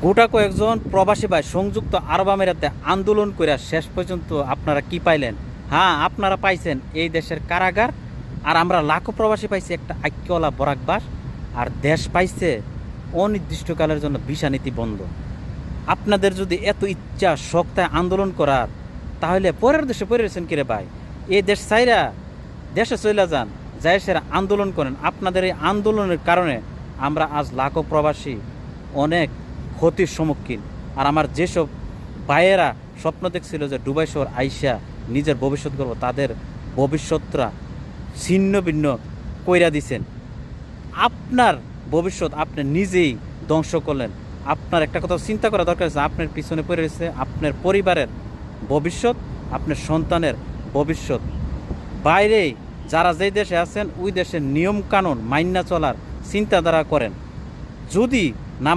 গোটা কয়েকজন প্রবাসী ভাই সংযুক্ত আরব আমিরাতে আন্দোলন করে শেষ পর্যন্ত আপনারা কি পাইলেন? হ্যাঁ, আপনারা পাইছেন এই দেশের কারাগার, আর আমরা লাখো প্রবাসী পাইছি একটা আইক্যওয়ালা বরাকবাস, আর দেশ পাইছে অনির্দিষ্টকালের জন্য ভিসা নীতি বন্ধ। আপনাদের যদি এত ইচ্ছা শক্তায় আন্দোলন করার, তাহলে পরের দেশে পড়ে রয়েছেন কিরে ভাই? এই দেশ চাইরা দেশে চলে যান, যাই সেরা আন্দোলন করেন। আপনাদের এই আন্দোলনের কারণে আমরা আজ লাখো প্রবাসী অনেক ক্ষতির সম্মুখীন। আর আমার যেসব ভাইয়েরা স্বপ্ন দেখছিল যে দুবাই শহর আইসা নিজের ভবিষ্যৎ করবো, তাদের ভবিষ্যৎটা ছিন্ন ভিন্ন কইরা দিছেন। আপনার ভবিষ্যৎ আপনি নিজেই ধ্বংস করলেন। আপনার একটা কথা চিন্তা করা দরকার আছে, আপনার পিছনে পড়ে রয়েছে আপনার পরিবারের ভবিষ্যৎ, আপনার সন্তানের ভবিষ্যৎ। বাইরে যারা যেই দেশে আছেন ওই দেশের নিয়ম কানুন মাইনা চলার চিন্তাধারা করেন। যদি না